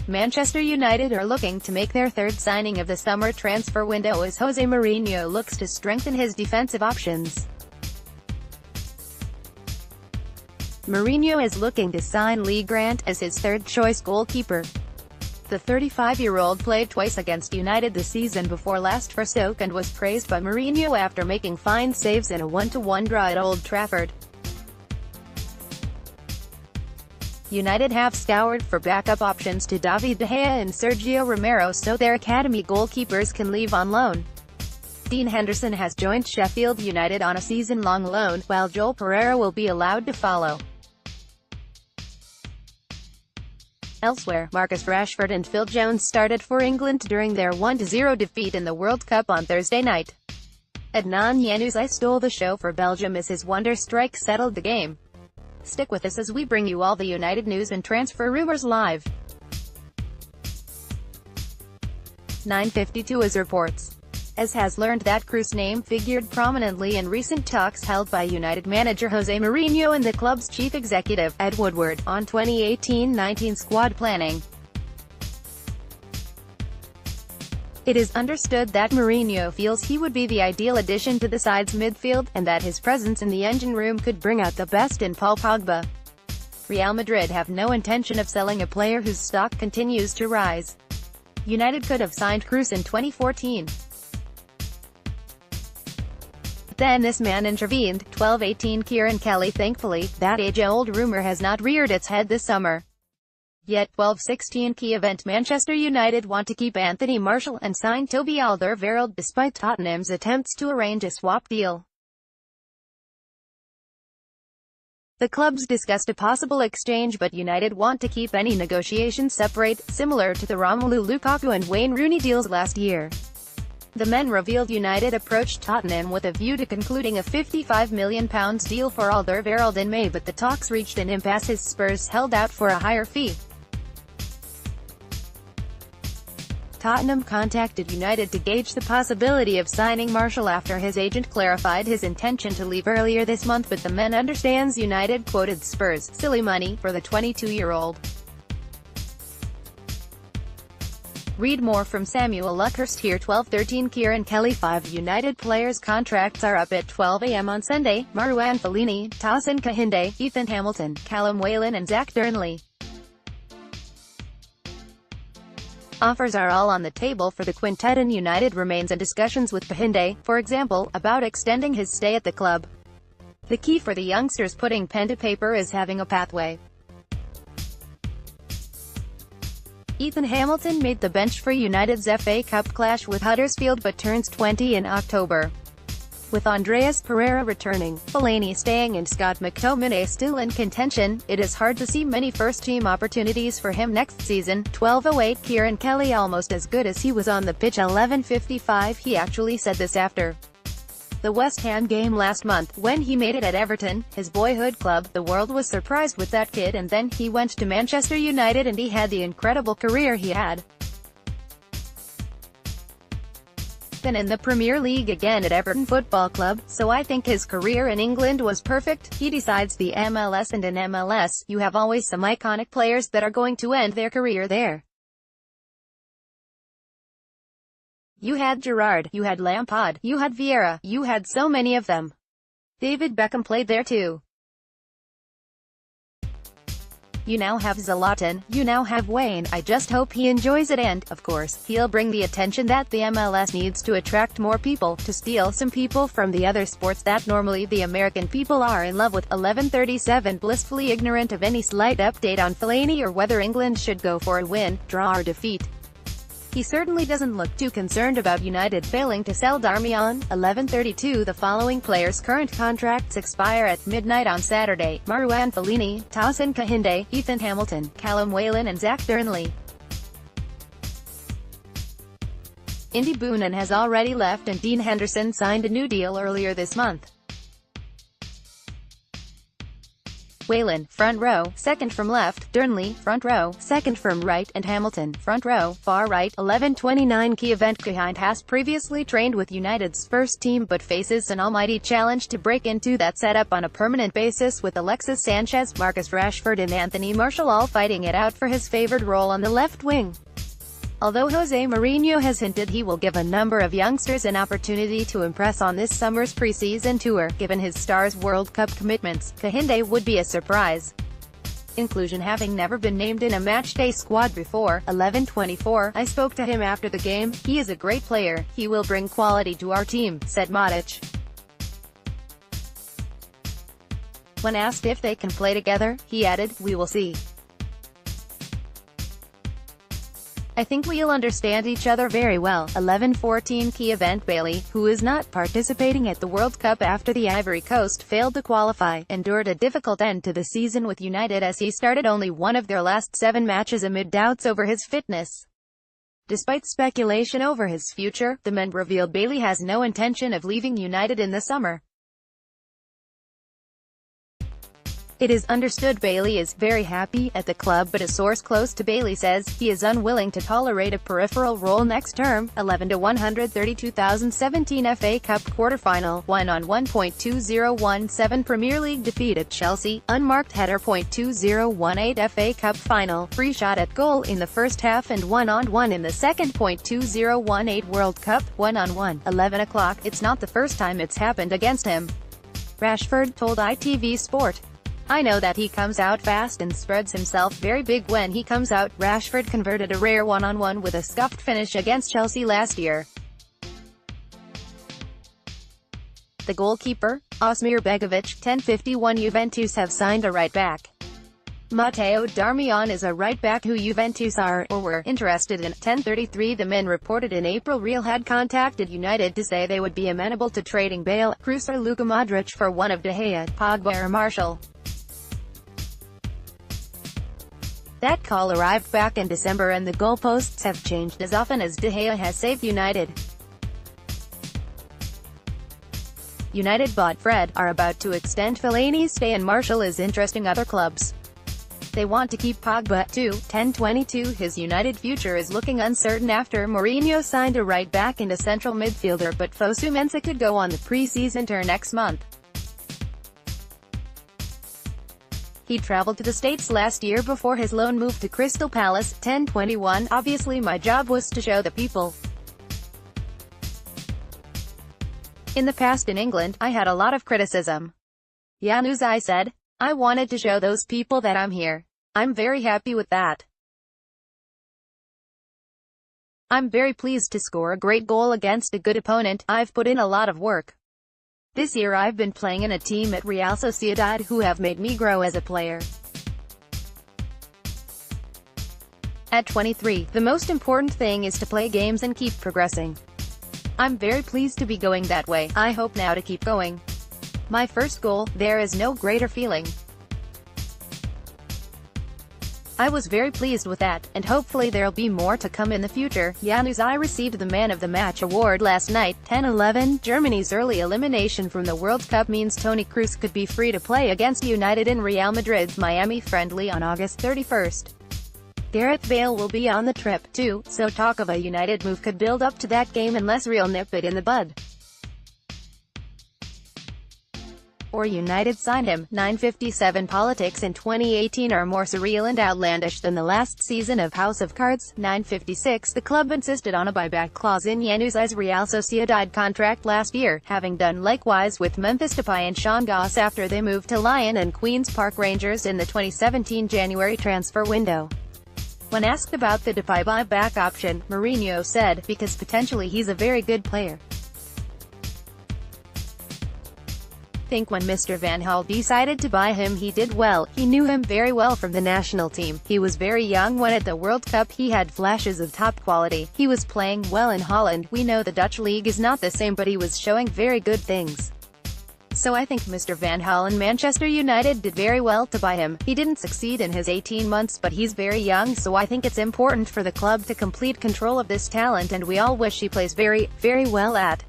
Manchester United are looking to make their third signing of the summer transfer window as Jose Mourinho looks to strengthen his defensive options. Mourinho is looking to sign Lee Grant as his third-choice goalkeeper. The 35-year-old played twice against United this season before last for Stoke and was praised by Mourinho after making fine saves in a 1-1 draw at Old Trafford. United have scoured for backup options to David De Gea and Sergio Romero so their academy goalkeepers can leave on loan. Dean Henderson has joined Sheffield United on a season-long loan, while Joel Pereira will be allowed to follow. Elsewhere, Marcus Rashford and Phil Jones started for England during their 1-0 defeat in the World Cup on Thursday night. Adnan Januzaj stole the show for Belgium as his wonder strike settled the game. Stick with us as we bring you all the United news and transfer rumors live. 952 as reports. AS has learned that Kroos' name figured prominently in recent talks held by United manager Jose Mourinho and the club's chief executive, Ed Woodward, on 2018-19 squad planning. It is understood that Mourinho feels he would be the ideal addition to the side's midfield, and that his presence in the engine room could bring out the best in Paul Pogba. Real Madrid have no intention of selling a player whose stock continues to rise. United could have signed Kroos in 2014. Then this man intervened. 12-18 Kieran Kelly. Thankfully, that age-old rumor has not reared its head this summer. Yet 12-16 key event. Manchester United want to keep Anthony Martial and sign Toby Alderweireld despite Tottenham's attempts to arrange a swap deal. The clubs discussed a possible exchange, but United want to keep any negotiations separate, similar to the Romelu Lukaku and Wayne Rooney deals last year. The men revealed United approached Tottenham with a view to concluding a £55 million deal for Alderweireld in May, but the talks reached an impasse as Spurs held out for a higher fee. Tottenham contacted United to gauge the possibility of signing Martial after his agent clarified his intention to leave earlier this month, but the men understands United quoted Spurs' "silly money" for the 22-year-old. Read more from Samuel Luckhurst here. 12-13 Kieran Kelly. 5 United players' contracts are up at 12 a.m. on Sunday. Marouane Fellaini, Tosin Kahinde, Ethan Hamilton, Callum Whelan and Zach Durnley. Offers are all on the table for the quintet, and United remains in discussions with Kahinde, for example, about extending his stay at the club. The key for the youngsters putting pen to paper is having a pathway. Ethan Hamilton made the bench for United's FA Cup clash with Huddersfield but turns 20 in October. With Andreas Pereira returning, Fellaini staying and Scott McTominay still in contention, it is hard to see many first-team opportunities for him next season. 12:08 Kieran Kelly. Almost as good as he was on the pitch. 11:55 He actually said this after the West Ham game last month, when he made it at Everton, his boyhood club. The world was surprised with that kid, and then he went to Manchester United and he had the incredible career he had. Then in the Premier League again at Everton Football Club, so I think his career in England was perfect. He decides the MLS, and in MLS, you have always some iconic players that are going to end their career there. You had Gerrard, you had Lampard, you had Vieira, you had so many of them. David Beckham played there too. You now have Zlatan, you now have Wayne. I just hope he enjoys it, and, of course, he'll bring the attention that the MLS needs to attract more people, to steal some people from the other sports that normally the American people are in love with. 11:37 Blissfully ignorant of any slight update on Fellaini or whether England should go for a win, draw or defeat. He certainly doesn't look too concerned about United failing to sell Darmian. 11:32 The following players' current contracts expire at midnight on Saturday: Marouane Fellaini, Tosin Kahinde, Ethan Hamilton, Callum Whelan and Zach Durnley. Indy Boonen has already left and Dean Henderson signed a new deal earlier this month. Whalen, front row, second from left, Durnley, front row, second from right, and Hamilton, front row, far right. 11:29 Key event. Behind has previously trained with United's first team but faces an almighty challenge to break into that setup on a permanent basis, with Alexis Sanchez, Marcus Rashford and Anthony Martial all fighting it out for his favoured role on the left wing. Although Jose Mourinho has hinted he will give a number of youngsters an opportunity to impress on this summer's pre-season tour, given his Stars World Cup commitments, Kahinde would be a surprise. Inclusion having never been named in a matchday squad before. 11:24 I spoke to him after the game. He is a great player. He will bring quality to our team, said Modric. When asked if they can play together, he added, "We will see. I think we'll understand each other very well." 11:14 Key event. Bailey, who is not participating at the World Cup after the Ivory Coast failed to qualify, endured a difficult end to the season with United as he started only one of their last 7 matches amid doubts over his fitness. Despite speculation over his future, the men revealed Bailey has no intention of leaving United in the summer. It is understood Bailey is very happy at the club, but a source close to Bailey says he is unwilling to tolerate a peripheral role next term. 11:132 2017 FA Cup quarter-final, 1-on-1.2017 Premier League defeat at Chelsea, unmarked header. 2018 FA Cup final, free shot at goal in the first half and 1-on-1 in the second. 2018 World Cup, 1-on-1. 11 o'clock, it's not the first time it's happened against him. Rashford told ITV Sport. I know that he comes out fast and spreads himself very big when he comes out. Rashford converted a rare 1-on-1 with a scuffed finish against Chelsea last year. The goalkeeper, Osmir Begovic. 10:51 Juventus have signed a right-back. Matteo Darmian is a right-back who Juventus are, or were, interested in. 10:33 The men reported in April Real had contacted United to say they would be amenable to trading Bale, Kroos or Luka Modric for one of De Gea, Pogba or Martial. That call arrived back in December and the goalposts have changed as often as De Gea has saved United. United bought Fred, are about to extend Fellaini's stay and Martial is interesting other clubs. They want to keep Pogba, too. 10:22 His United future is looking uncertain after Mourinho signed a right-back and a central midfielder, but Fosu Mensah could go on the pre-season tour next month. He traveled to the States last year before his loan move to Crystal Palace. 10:21 Obviously my job was to show the people. In the past in England, I had a lot of criticism. Januzaj said, I wanted to show those people that I'm here. I'm very happy with that. I'm very pleased to score a great goal against a good opponent. I've put in a lot of work. This year I've been playing in a team at Real Sociedad who have made me grow as a player. At 23, the most important thing is to play games and keep progressing. I'm very pleased to be going that way. I hope now to keep going. My first goal, there is no greater feeling. I was very pleased with that, and hopefully there'll be more to come in the future. Januzaj received the Man of the Match award last night. 10:11 Germany's early elimination from the World Cup means Toni Kroos could be free to play against United in Real Madrid's Miami friendly on August 31st. Gareth Bale will be on the trip, too, so talk of a United move could build up to that game unless Real nip it in the bud. Or United signed him. 9:57 Politics in 2018 are more surreal and outlandish than the last season of House of Cards. 9:56 The club insisted on a buyback clause in Januzaj's Real Sociedad contract last year, having done likewise with Memphis Depay and Sean Goss after they moved to Lyon and Queen's Park Rangers in the 2017 January transfer window. When asked about the Depay buyback option, Mourinho said, because potentially he's a very good player. I think when Mr. Van Gaal decided to buy him he did well. He knew him very well from the national team. He was very young when at the World Cup he had flashes of top quality. He was playing well in Holland. We know the Dutch league is not the same, but he was showing very good things. So I think Mr. Van Gaal and Manchester United did very well to buy him. He didn't succeed in his 18 months, but he's very young, so I think it's important for the club to complete control of this talent, and we all wish he plays very, very well at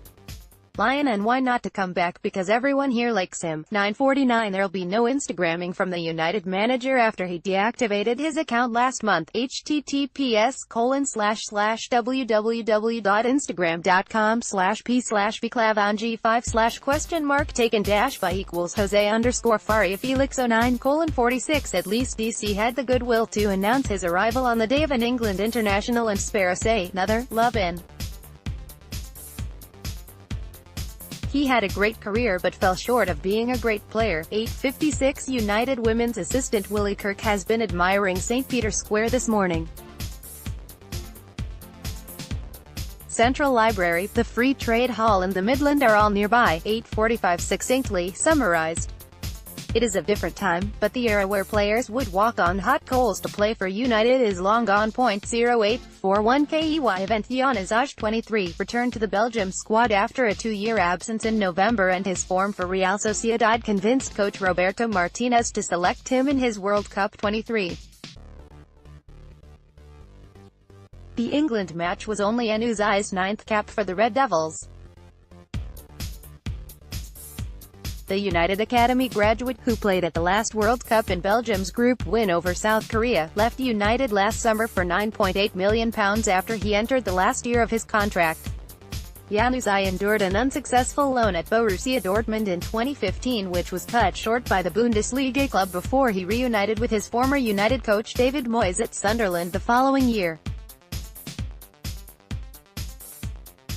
Lion and why not to come back because everyone here likes him. 9:49 There'll be no Instagramming from the United manager after he deactivated his account last month. https://www.instagram.com/p/vclavangi5/ question mark taken dash by Jose_Faria Felix 09:46 At least DC had the goodwill to announce his arrival on the day of an England international and spare say another love in. He had a great career but fell short of being a great player. 8:56 United women's assistant Willie Kirk has been admiring St. Peter's Square this morning. Central Library, the Free Trade Hall and the Midland are all nearby. 8:45 succinctly summarized. It is a different time, but the era where players would walk on hot coals to play for United is long gone. 0841 KEY event Januzaj 23 returned to the Belgium squad after a 2-year absence in November and his form for Real Sociedad convinced coach Roberto Martinez to select him in his World Cup 23. The England match was only Januzaj's 9th cap for the Red Devils. The United Academy graduate, who played at the last World Cup in Belgium's group win over South Korea, left United last summer for £9.8 million after he entered the last year of his contract. Januzaj endured an unsuccessful loan at Borussia Dortmund in 2015 which was cut short by the Bundesliga club before he reunited with his former United coach David Moyes at Sunderland the following year.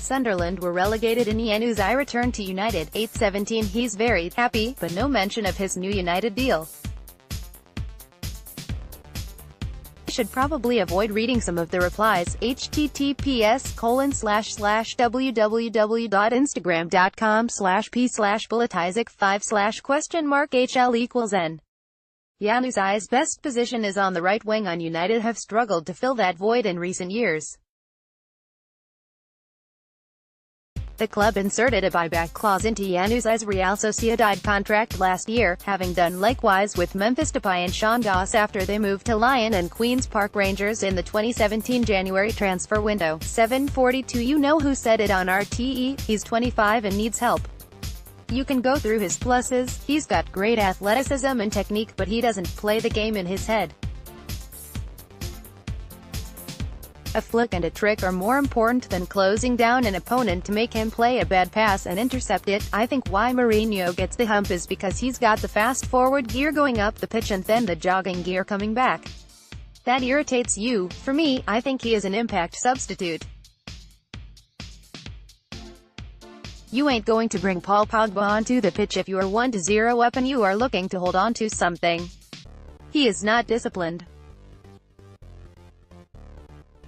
Sunderland were relegated and Januzaj returned to United. 8:17 He's very happy, but no mention of his new United deal. Should probably avoid reading some of the replies. https://www.instagram.com/p/bulletizek5/question mark hl=n. Januzaj's best position is on the right wing and United have struggled to fill that void in recent years. The club inserted a buyback clause into Januzaj's Real Sociedad contract last year, having done likewise with Memphis Depay and Sean Goss after they moved to Lyon and Queen's Park Rangers in the 2017 January transfer window. 7:42 You know who said it on RTE, he's 25 and needs help. You can go through his pluses, he's got great athleticism and technique but he doesn't play the game in his head. A flick and a trick are more important than closing down an opponent to make him play a bad pass and intercept it. I think why Mourinho gets the hump is because he's got the fast forward gear going up the pitch and then the jogging gear coming back. That irritates you. For me, I think he is an impact substitute. You ain't going to bring Paul Pogba onto the pitch if you are 1-0 up and you are looking to hold on to something. He is not disciplined.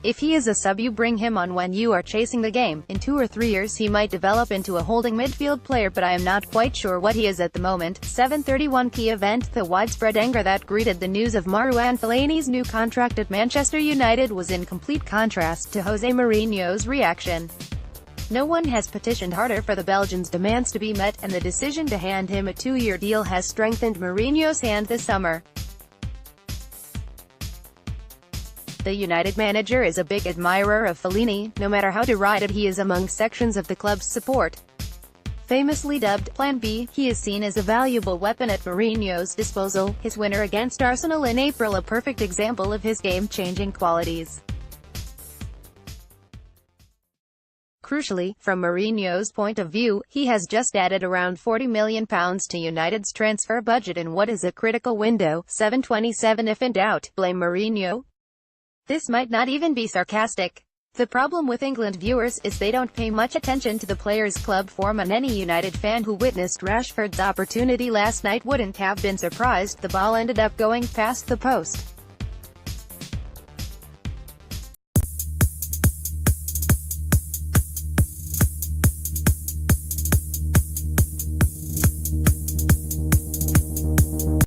If he is a sub you bring him on when you are chasing the game. In 2 or 3 years he might develop into a holding midfield player but I am not quite sure what he is at the moment. 7:31 Key event The widespread anger that greeted the news of Marouane Fellaini's new contract at Manchester United was in complete contrast to Jose Mourinho's reaction. No one has petitioned harder for the Belgian's demands to be met, and the decision to hand him a 2-year deal has strengthened Mourinho's hand this summer. The United manager is a big admirer of Fellaini, no matter how derided he is among sections of the club's support. Famously dubbed Plan B, he is seen as a valuable weapon at Mourinho's disposal, his winner against Arsenal in April a perfect example of his game-changing qualities. Crucially, from Mourinho's point of view, he has just added around £40 million to United's transfer budget in what is a critical window. 7:27 If in doubt, blame Mourinho. This might not even be sarcastic. The problem with England viewers is they don't pay much attention to the players' club form, and any United fan who witnessed Rashford's opportunity last night wouldn't have been surprised the ball ended up going past the post.